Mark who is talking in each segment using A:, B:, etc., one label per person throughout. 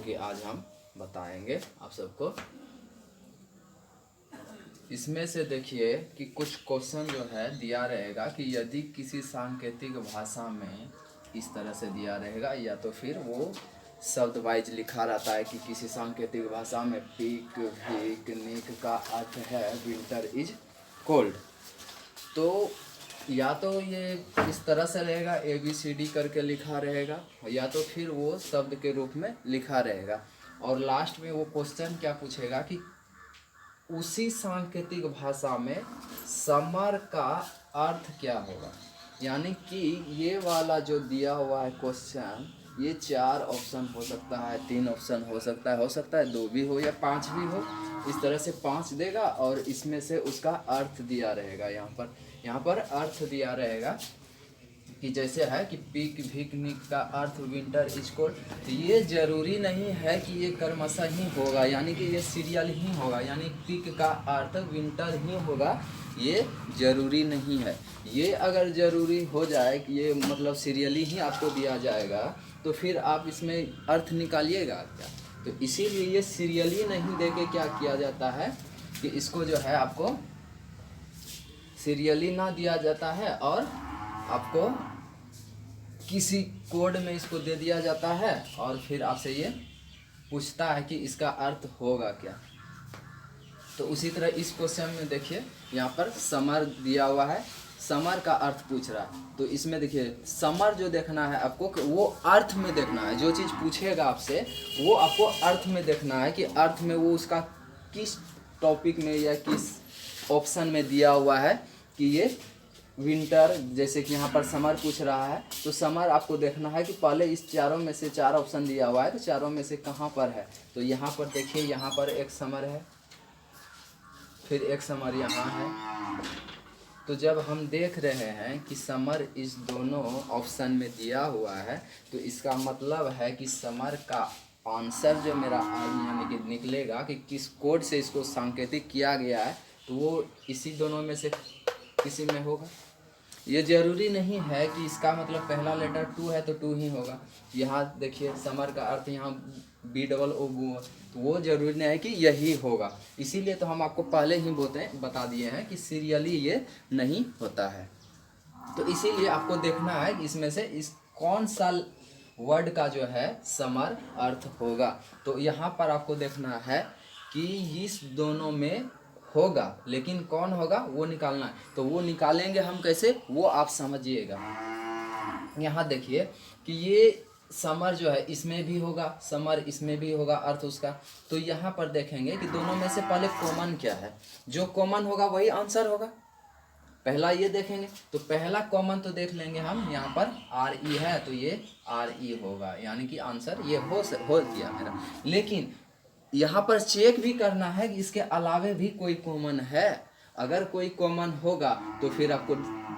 A: कि आज हम बताएंगे आप सबको। इसमें से देखिए कि कुछ क्वेश्चन जो है दिया रहेगा कि यदि किसी सांकेतिक भाषा में इस तरह से दिया रहेगा, या तो फिर वो शब्द वाइज लिखा रहता है कि किसी सांकेतिक भाषा में पीक भीक निक का अर्थ है विंटर इज कोल्ड। तो या तो ये इस तरह से रहेगा ABCD करके लिखा रहेगा, या तो फिर वो शब्द के रूप में लिखा रहेगा। और लास्ट में वो क्वेश्चन क्या पूछेगा कि उसी सांकेतिक भाषा में समर का अर्थ क्या होगा। यानी कि ये वाला जो दिया हुआ है क्वेश्चन, ये 4 ऑप्शन हो सकता है, 3 ऑप्शन हो सकता है 2 भी हो या 5 भी हो। इस तरह से 5 देगा और इसमें से उसका अर्थ दिया रहेगा। यहाँ पर अर्थ दिया रहेगा कि जैसे है कि पीक भीक निक का अर्थ विंटर इज कोल्ड। तो ये जरूरी नहीं है कि ये कर्मशः ही होगा, यानी कि ये सीरियल ही होगा, यानी पीक का अर्थ विंटर ही होगा, ये जरूरी नहीं है। ये अगर जरूरी हो जाए कि ये मतलब सीरियली ही आपको दिया जाएगा, तो फिर आप इसमें अर्थ निकालिएगा क्या। तो इसीलिए ये सीरियली नहीं दे के क्या किया जाता है कि इसको जो है आपको सीरियली ना दिया जाता है और आपको किसी कोड में इसको दे दिया जाता है, और फिर आपसे ये पूछता है कि इसका अर्थ होगा क्या। तो उसी तरह इस क्वेश्चन में देखिए यहाँ पर समर दिया हुआ है, समर का अर्थ पूछ रहा है। तो इसमें देखिए समर जो देखना है आपको कि वो अर्थ में देखना है। जो चीज़ पूछेगा आपसे वो आपको अर्थ में देखना है कि अर्थ में वो उसका किस टॉपिक में या किस ऑप्शन में दिया हुआ है कि ये विंटर, जैसे कि यहाँ पर समर पूछ रहा है, तो समर आपको देखना है कि पहले इस चारों में से 4 ऑप्शन दिया हुआ है, तो चारों में से कहाँ पर है। तो यहाँ पर देखिए यहाँ पर एक समर है, फिर एक समर यहाँ है। तो जब हम देख रहे हैं कि समर इस दोनों ऑप्शन में दिया हुआ है, तो इसका मतलब है कि समर का आंसर जो मेरा यानी कि निकलेगा कि किस कोड से इसको सांकेतिक किया गया है, तो वो इसी दोनों में से किसी में होगा। ये जरूरी नहीं है कि इसका मतलब पहला लेटर 2 है तो 2 ही होगा। यहाँ देखिए समर का अर्थ यहाँ BOO, तो वो जरूरी नहीं है कि यही होगा। इसीलिए तो हम आपको पहले ही बता दिए हैं कि सीरियली ये नहीं होता है। तो इसीलिए आपको देखना है कि इसमें से इस कौन सा वर्ड का जो है समर अर्थ होगा। तो यहाँ पर आपको देखना है कि इस दोनों में होगा, लेकिन कौन होगा वो निकालना है। तो वो निकालेंगे हम कैसे, वो आप समझिएगा। यहाँ देखिए कि ये समर जो है इसमें भी होगा, समर इसमें भी होगा अर्थ उसका। तो यहाँ पर देखेंगे कि दोनों में से पहले कॉमन क्या है, जो कॉमन होगा वही आंसर होगा। पहला ये देखेंगे, तो पहला कॉमन तो देख लेंगे हम। यहाँ पर RE है तो ये RE होगा, यानी कि आंसर ये हो गया मेरा। लेकिन यहाँ पर चेक भी करना है कि इसके अलावे भी कोई कॉमन है। अगर कोई कॉमन होगा तो फिर आपको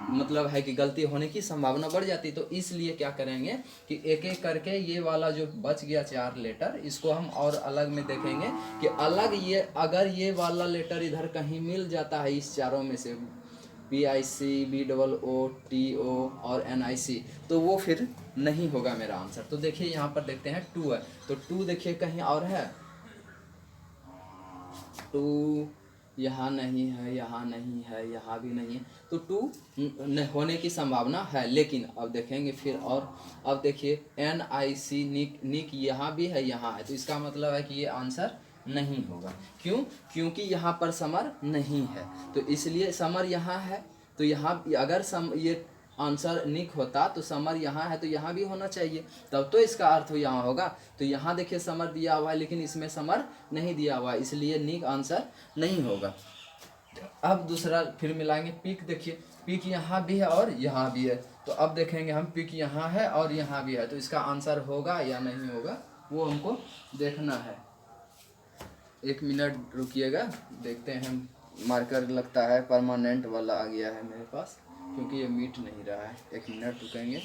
A: मतलब है कि गलती होने की संभावना बढ़ जाती। तो इसलिए क्या करेंगे कि एक एक करके ये वाला जो बच गया 4 लेटर, इसको हम और अलग में देखेंगे कि अलग ये अगर ये वाला लेटर इधर कहीं मिल जाता है इस चारों में से PIC BOO और NIC, तो वो फिर नहीं होगा मेरा आंसर। तो देखिए यहाँ पर देखते हैं 2 है, तो 2 देखिए कहीं और है, 2 यहाँ नहीं है, यहाँ नहीं है, यहाँ भी नहीं है, तो 2 होने की संभावना है। लेकिन अब देखेंगे फिर, और अब देखिए NIC निक यहाँ भी है, यहाँ है, तो इसका मतलब है कि ये आंसर नहीं होगा। क्यों? क्योंकि यहाँ पर समर नहीं है, तो इसलिए समर यहाँ है। तो यहाँ अगर ये आंसर निक होता तो समर यहाँ है तो यहाँ भी होना चाहिए, तब तो इसका अर्थ यहाँ होगा। तो यहाँ देखिए समर दिया हुआ है लेकिन इसमें समर नहीं दिया हुआ है, इसलिए निक आंसर नहीं होगा। अब दूसरा फिर मिलाएंगे, पीक देखिए पीक यहाँ भी है और यहाँ भी है। तो अब देखेंगे हम पीक यहाँ है और यहाँ भी है, तो इसका आंसर होगा या नहीं होगा वो हमको देखना है। 1 मिनट रुकिएगा, देखते हैं हम। मार्कर लगता है परमानेंट वाला आ गया है मेरे पास, क्योंकि ये मीट नहीं रहा है। 1 मिनट रुकेंगे।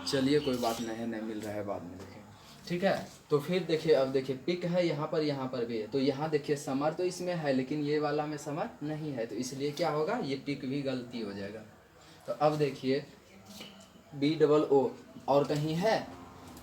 A: चलिए कोई बात नहीं है, नहीं मिल रहा है, बाद में देखें। ठीक है। तो फिर देखिए, अब देखिए पिक है यहाँ पर भी है, तो यहाँ देखिए समर तो इसमें है लेकिन ये वाला में समर नहीं है, तो इसलिए क्या होगा, ये पिक भी गलती हो जाएगा। तो अब देखिए BOO और कहीं है,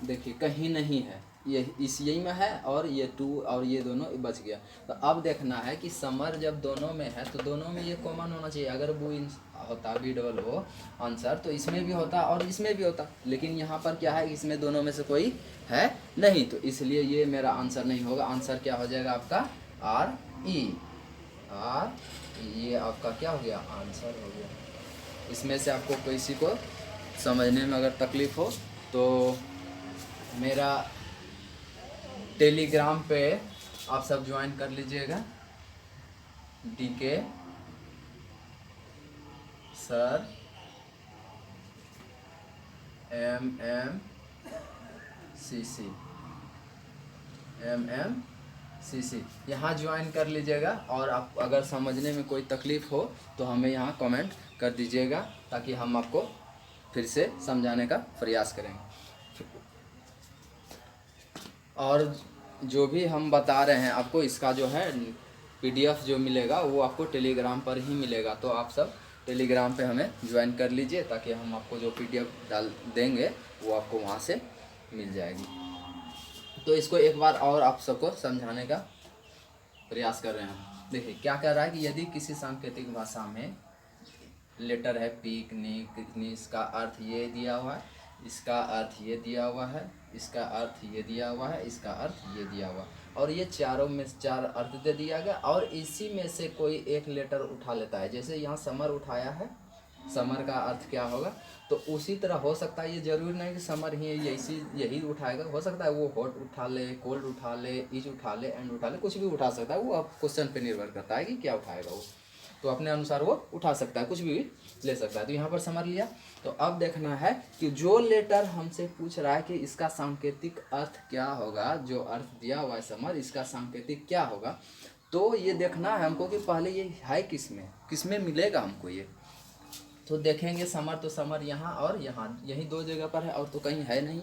A: देखिए कहीं नहीं है, ये इस यही में है और ये 2 और ये दोनों बच गया। तो अब देखना है कि समर जब दोनों में है तो दोनों में ये कॉमन होना चाहिए। अगर वो होता BOO आंसर तो इसमें भी होता और इसमें भी होता, लेकिन यहाँ पर क्या है, इसमें दोनों में से कोई है नहीं, तो इसलिए ये मेरा आंसर नहीं होगा। आंसर क्या हो जाएगा आपका RE। ये आपका क्या हो गया, आंसर हो गया। इसमें से आपको किसी को समझने में अगर तकलीफ़ हो तो मेरा टेलीग्राम पे आप सब ज्वाइन कर लीजिएगा, DK सर MMCC यहाँ ज्वाइन कर लीजिएगा। और आप अगर समझने में कोई तकलीफ़ हो तो हमें यहाँ कमेंट कर दीजिएगा, ताकि हम आपको फिर से समझाने का प्रयास करेंगे। और जो भी हम बता रहे हैं आपको, इसका जो है PDF जो मिलेगा वो आपको टेलीग्राम पर ही मिलेगा। तो आप सब टेलीग्राम पे हमें ज्वाइन कर लीजिए, ताकि हम आपको जो PDF डाल देंगे वो आपको वहाँ से मिल जाएगी। तो इसको एक बार और आप सबको समझाने का प्रयास कर रहे हैं। देखिए क्या कह रहा है कि यदि किसी सांकेतिक भाषा में लेटर है पिक, निक, इसका अर्थ ये दिया हुआ है, इसका अर्थ ये दिया हुआ है, इसका अर्थ ये दिया हुआ है, इसका अर्थ ये दिया हुआ, और ये चारों में 4 अर्थ दे दिया गया, और इसी में से कोई एक लेटर उठा लेता है। जैसे यहाँ समर उठाया है, समर का अर्थ क्या होगा, तो उसी तरह हो सकता है, ये जरूरी नहीं कि समर ही यही उठाएगा, हो सकता है वो हॉट उठा ले, कोल्ड उठा ले, इज उठा ले, एंड उठा ले, कुछ भी उठा सकता है। वो अब क्वेश्चन पे निर्भर करता है कि क्या उठाएगा वो, तो अपने अनुसार वो उठा सकता है, कुछ भी ले सकता है। तो यहाँ पर समर लिया। तो अब देखना है कि जो लेटर हमसे पूछ रहा है कि इसका सांकेतिक अर्थ क्या होगा, जो अर्थ दिया हुआ है समर, इसका सांकेतिक क्या होगा, तो ये देखना है हमको कि पहले ये है किस में मिलेगा हमको ये। तो देखेंगे समर, तो समर यहाँ और यहाँ, यही 2 जगह पर है और तो कहीं है नहीं,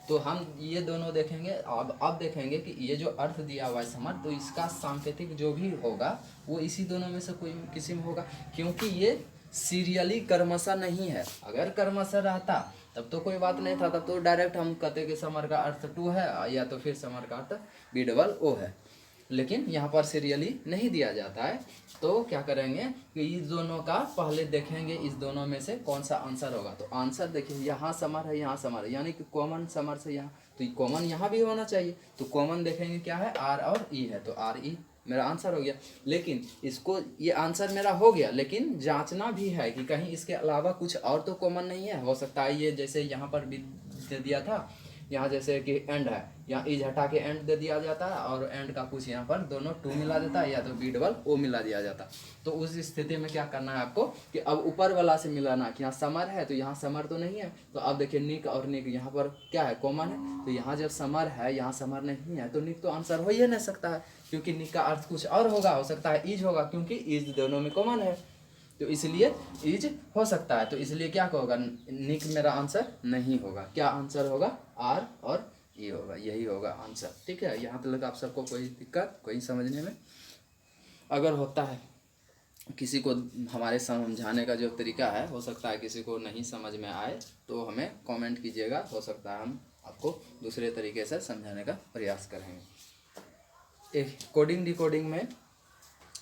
A: तो हम ये दोनों देखेंगे। अब देखेंगे कि ये जो अर्थ दिया हुआ है समर, तो इसका सांकेतिक जो भी होगा वो इसी दोनों में से कोई किसी में होगा, क्योंकि ये सीरियली क्रमशः नहीं है। अगर क्रमशः रहता तब तो कोई बात नहीं था, तब तो डायरेक्ट हम कहते कि समर का अर्थ 2 है या तो फिर समर का अर्थ BOO है, लेकिन यहाँ पर सीरियली नहीं दिया जाता है। तो क्या करेंगे कि इस दोनों का पहले देखेंगे, इस दोनों में से कौन सा आंसर होगा। तो आंसर देखिए, यहाँ समर है, यहाँ समर है, यानी कि कॉमन समर से यहाँ, तो कॉमन यहाँ भी होना चाहिए। तो कॉमन देखेंगे क्या है, R और E है, तो RE मेरा आंसर हो गया। लेकिन इसको, ये आंसर मेरा हो गया, लेकिन जांचना भी है कि कहीं इसके अलावा कुछ और तो कॉमन नहीं है। हो सकता है ये जैसे यहाँ पर भी दे दिया था, यहाँ जैसे कि एंड है, यहाँ इज हटा के एंड दे दिया जाता है, और एंड का कुछ यहाँ पर दोनों 2 मिला देता है, या तो BOO मिला दिया जाता। तो उस स्थिति में क्या करना है आपको कि अब ऊपर वाला से मिलाना, कि यहाँ समर है तो यहाँ समर तो नहीं है। तो अब देखिए निक और निक यहाँ पर क्या है, कॉमन है। तो यहाँ जब समर है, यहाँ समर नहीं है, तो निक तो आंसर हो ही नहीं सकता है, क्योंकि निक का अर्थ कुछ और होगा, हो सकता है इज होगा, क्योंकि इज दोनों में कॉमन है, तो इसलिए इज हो सकता है। तो इसलिए क्या होगा, निक मेरा आंसर नहीं होगा। क्या आंसर होगा, R और E होगा, यही होगा आंसर। ठीक है, यहाँ तक आप सबको कोई दिक्कत, कोई समझने में अगर होता है, किसी को हमारे समझाने का जो तरीका है, हो सकता है किसी को नहीं समझ में आए, तो हमें कमेंट कीजिएगा, हो सकता है हम आपको दूसरे तरीके से समझाने का प्रयास करेंगे। एक कोडिंग डिकोडिंग में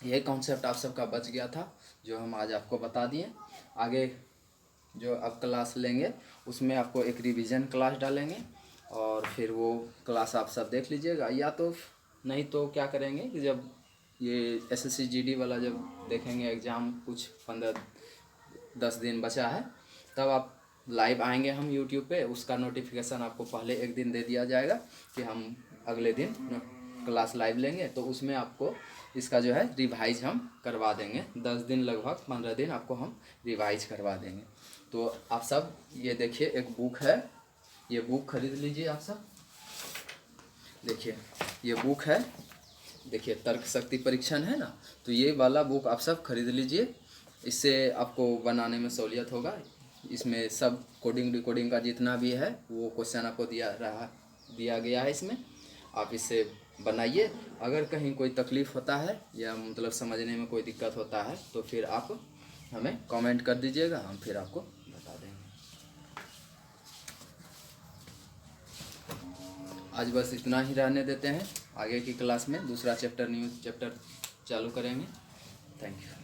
A: यह कॉन्सेप्ट आप सबका बच गया था, जो हम आज आपको बता दिए। आगे जो अब क्लास लेंगे उसमें आपको एक रिवीजन क्लास डालेंगे, और फिर वो क्लास आप सब देख लीजिएगा, या तो नहीं तो क्या करेंगे कि जब ये SSC GD वाला जब देखेंगे एग्ज़ाम, कुछ 15-10 दिन बचा है, तब आप लाइव आएंगे हम YouTube पे, उसका नोटिफिकेशन आपको पहले एक दिन दे दिया जाएगा कि हम अगले दिन क्लास लाइव लेंगे। तो उसमें आपको इसका जो है रिवाइज हम करवा देंगे, 10 दिन लगभग 15 दिन आपको हम रिवाइज करवा देंगे। तो आप सब ये देखिए, एक बुक है, ये बुक खरीद लीजिए आप सब। देखिए ये बुक है, देखिए तर्क शक्ति परीक्षण है ना, तो ये वाला बुक आप सब खरीद लीजिए, इससे आपको बनाने में सहूलियत होगा। इसमें सब कोडिंग डिकोडिंग का जितना भी है वो क्वेश्चन आपको दिया गया है इसमें, आप इससे बनाइए। अगर कहीं कोई तकलीफ़ होता है या मतलब समझने में कोई दिक्कत होता है तो फिर आप हमें कमेंट कर दीजिएगा, हम फिर आपको बता देंगे। आज बस इतना ही रहने देते हैं, आगे की क्लास में दूसरा चैप्टर न्यू चैप्टर चालू करेंगे। Thank you.